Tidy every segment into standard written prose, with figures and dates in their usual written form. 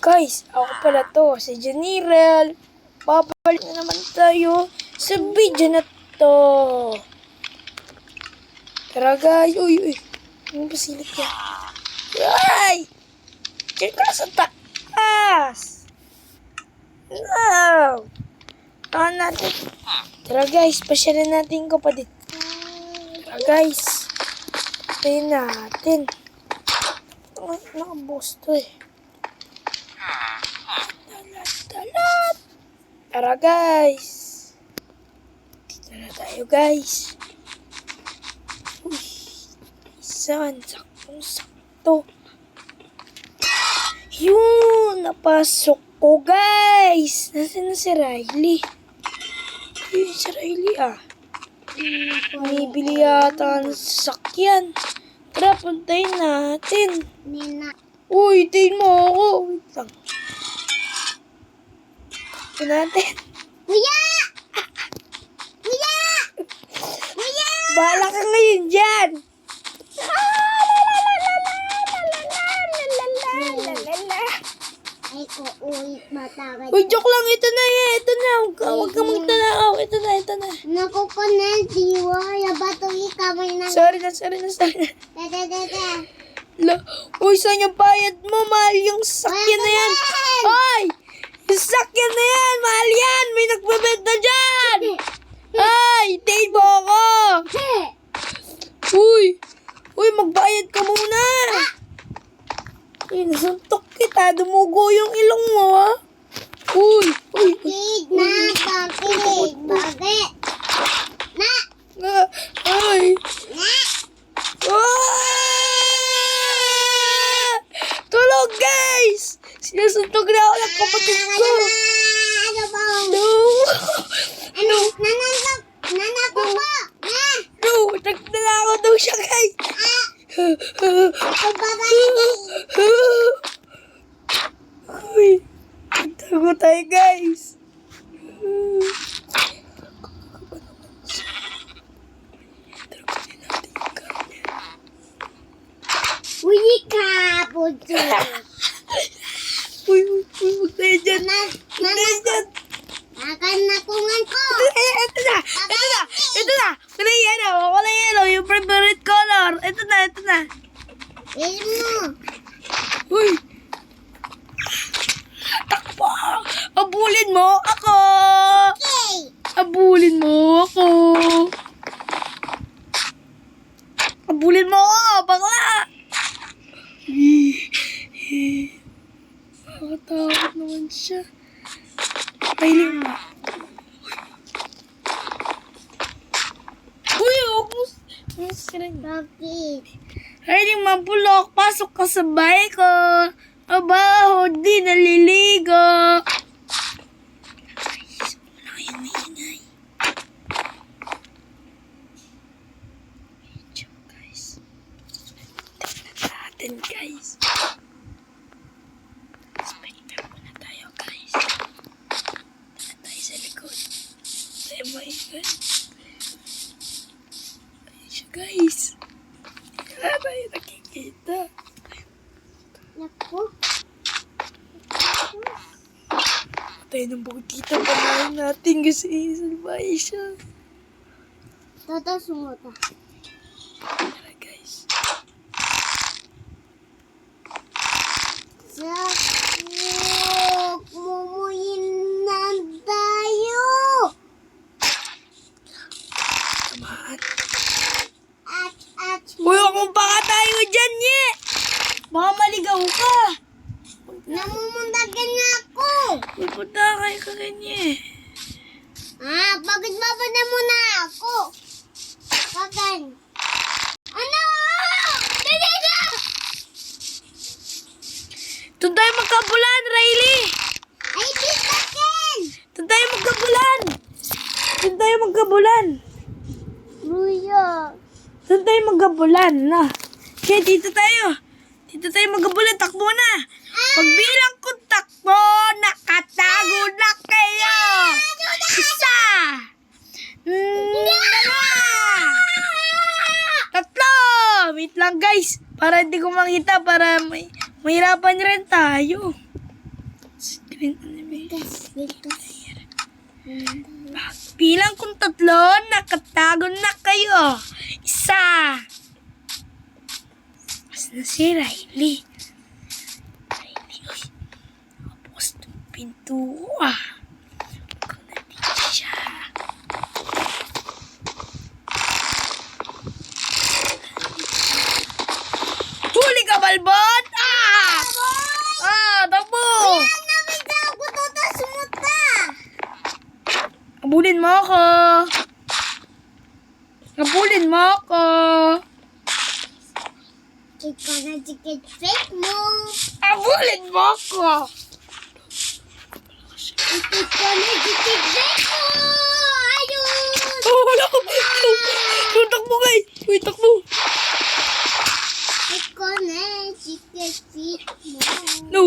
Guys, ako pala to, si Janirel. Babalik na naman tayo sa video na to. Tara guys, uy. Ano ba silip yan? Ay! Diyan ka sa taas! No! Tahan natin. Tara guys, pasyalan natin ko pa dito. Tara guys. Tayo natin. Nakaboss to eh. Talat! Tara guys. Dito na tayo guys. Uy. Isan. Saktong-sakto. Yun! Napasok ko guys. Nasaan na si Riley? Yun si Riley ah. Bumibili yata ng sasakyan. Tara, puntayin natin. Uy, tayin mo ako. Wait lang. Ito natin. Kuya! Kuya! Kuya! Bahala ka ngayon dyan. Ay, uuwi matagad. Uy, joke lang. Ito na eh. Ito na. Huwag kang magtanakaw. Ito na. Naku ko na, diwa. Yabato kamay na. Sorry na. Tete. Uy, saan yung bayad mo? Mahal yung sakyan na yan. Ay! Yung sakyan na yan! Mahal yan! May nagbebenta dyan! Ay! Tayin mo ako! Uy, magbayad ka muna! Uy, nasuntok kita. Dumugo yung ilong mo, ha? Uy! Bakit? Ay! Tulog, guys! Sinusuntok na ako ng kapatid ko. Ano ba? No! Nanak ko ba? No! Nagdala daw siya, guys! Uy! Tago tayo, guys! Uy, kapuso. Uy, huwag tayo dyan! Huwag tayo dyan! Nakanakungan ko. Ito na! Kulay yellow! Yung favorite color! Ito na! Ilm mo. Uy! Takbo! Abulin mo ako! Okay. Abulin mo ako! Abulin mo ako! Bakla! Nakatakot naman siya. Pailing mo. Uy! Huwag Bakit? Riley, mabulok. Pasok ka sa bahay ko. Abaho, di naliligo. Guys, wala kayong maingay. Medyo, guys. Tingnan natin, guys. Spectre muna tayo, guys. Tingnan tayo sa likod. Tayo maingay. Ayun siya, guys. Wala tayo nakikita. Naku. Tayo ng bugtita panahin natin kasi salbahe siya. Toto sumuta. Tara guys. Sakuk. Mumuyin na tayo. Tamaan. At. Uy, akong baka tayo dyan, nye! Baka maligaw ka. Namumundagan nga ako. Uy, punta kayo ka ganyan. Bakit babada mo na ako? Bakit? Ano? Dali na! Doon tayo magkabulan, Riley! Ay, bitakin! Doon tayo magkabulan! Luya. Doon tayo magkabulan, na. Kaya dito tayo magkabulan, takbo na! Pagbilang ko takbo, nakatago na kayo! Isa! Dalawa! Tatlo! Wait lang guys, para hindi ko makita, para mahirapan rin tayo. Green animation. Bigas. Bilang kong 3, nakatago na kayo. 1. Mas na si Riley. Uy. Tapos itong pinto. Mukhang nandito siya. Huli ka, Balbon! Takbo! Abulin mo ako! Abulin mo ako! Ikaw na chicken fake mo. Abulin mo ako! Ikaw na chicken fake mo. Ayun. Wala ko! Takbo guys! Uy, takbo! Ikaw na chicken fake mo. No!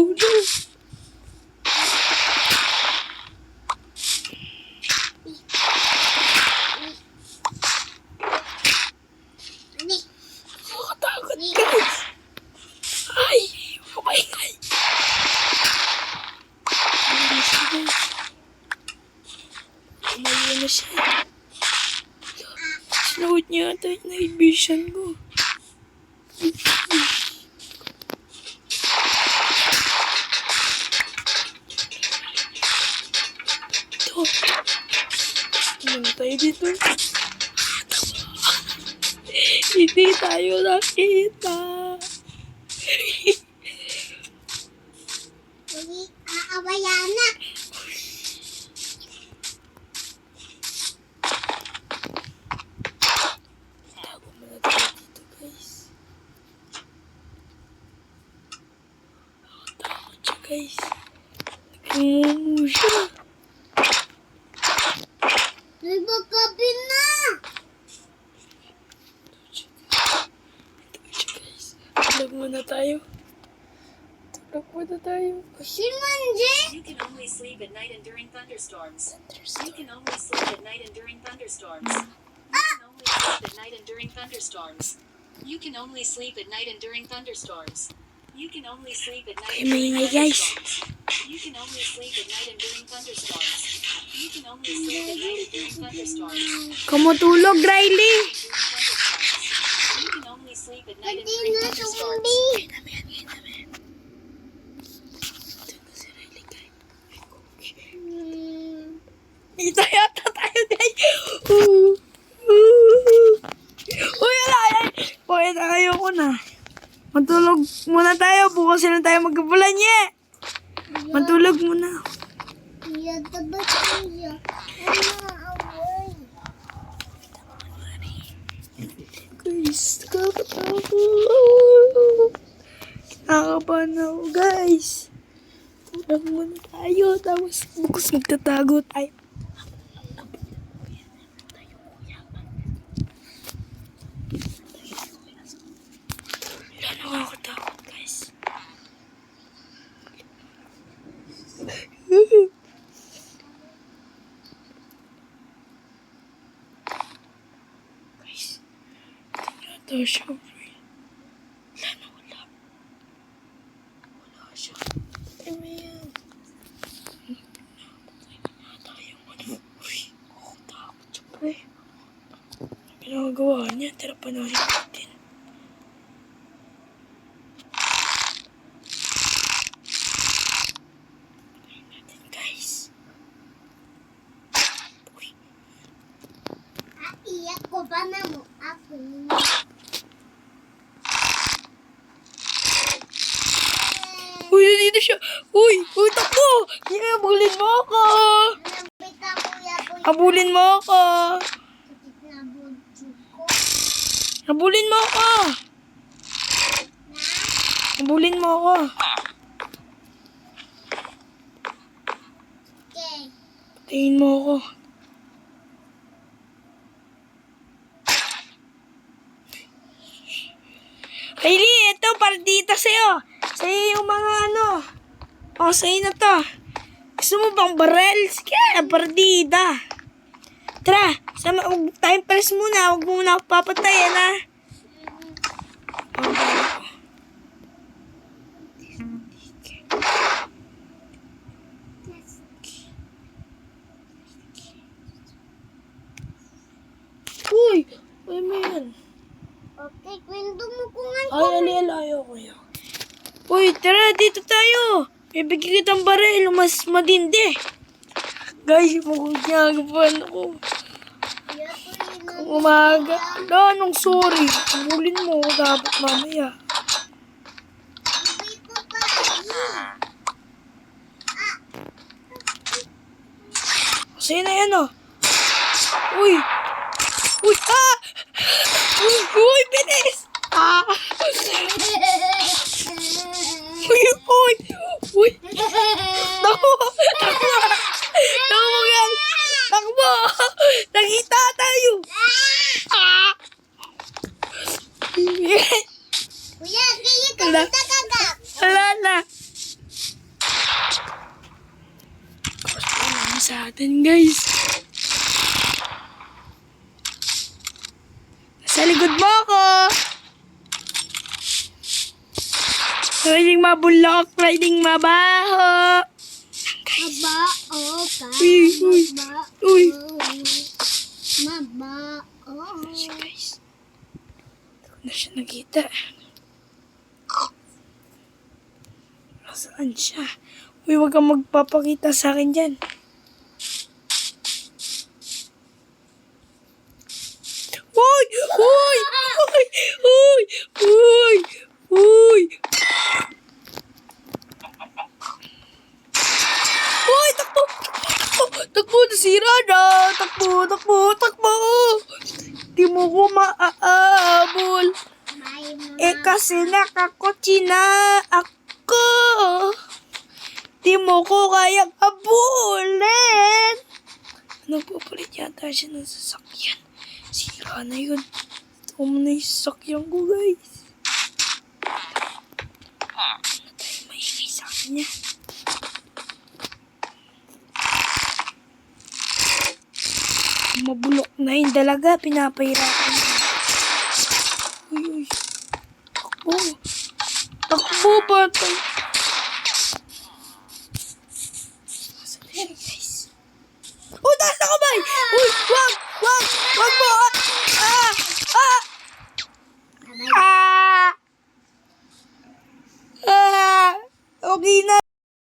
Nakakatakot guys! Ay! Kumaingay! Hindi siya guys. Kumayo na siya. Sinawit niya ata yung night vision ko. Ito. Ano tayo dito? Hindi tayo nakita. Hindi aawayan na. Tago muna tayo dito guys. Takot siya guys. Nagmumumu siya. Nagpagkapi na. Tulog muna tayo. Tulog muna tayo. Si Manje. You can only sleep at night and during thunderstorms. You can only sleep at night and during thunderstorms. You can only sleep at night and during thunderstorms. You can only sleep at night and during thunderstorms. You can only sleep at night and during Maingay, guys. thunderstorms. You can only sleep at night and during thunderstorms. You can only sleep at night and during thunderstorms. Kumutulog, Riley. You can only sleep at night and Pati during na thunderstorms. zombie. Dito yata tayo, guys. Uy, ala. Uy, ayoko na. Matulog muna tayo. Bukas na tayo magkapulan niya. Matulog muna. Iya, tabat siya. Ano, away. Guys, nakakatakot. Nakakabahan ako, guys. Tulog muna tayo. Tapos bukas magtatago tayo. Wala, nakakatakot, guys. Guys, ito siya. Wala na, wala. Wala siya. Patay mo yan. Patay mo na tayo. Uy, nakakatakot siya, pre. Ang ginagawa niya, tira pa na rin natin. Patayin natin, guys. Uy, Iyak ko pa na mo. Ako. uy, nandito siya. Uy, takbo. Yeah, abulin mo ako. Nabita kuya po. Abulin mo ako. Sakit na bunso ko. Abulin mo ako. Abulin mo ako. Okay. Patayin mo ako. Riley, ito partita sa'yo. Sa'yo yung mga ano. O, sa'yo na to. Gusto mo bang barrel? Sige, partida. Tara, time press muna. Huwag mo muna ako papatayin, ha? Ayoko kayo. Uy, tara, dito tayo. Ibigay kitang baril, mas matindi. Guys, mukhang ginagapan ako. Kung umaga. Anong sorry? Bulin mo dapat mamaya. Hindi ko pa. Sino yan oh? Uy! Uy! Ah! Uy! Bilis! Ah! Uy! Uy! Uy! Takbo! Takbo! Takbo guys! Takbo! Nakita tayo! Ah! Kuya, kaya ka Wala. magkakagap. Wala na! Ano sa atin guys? Sa likod mo ako! Riding mabulok, riding mabaho! Mabao ka. Uy, uy, uy. Mabao. Siya guys. Hindi ko na siya nakita. Nasaan siya? Uy, wag kang magpapakita sa akin dyan. Uy! Uy! Uy! Uy! Uy! Uy! Uy! Takbo! Takbo! Takbo! Nasira na! Takbo! Takbo! Takbo! Di mo ko maaabol. Kasi nakakotsi na ako. Di mo ko kayang abulin. Nagpapalit yata siya ng sasakyan. Sira na yun. Ito mo na yung sasakyan ko, guys. Ano tayo maingay sa kanya? Mabulok na yung dalaga. Pinapahirapan niya. Uy, uy. Takbo. Takbo ba?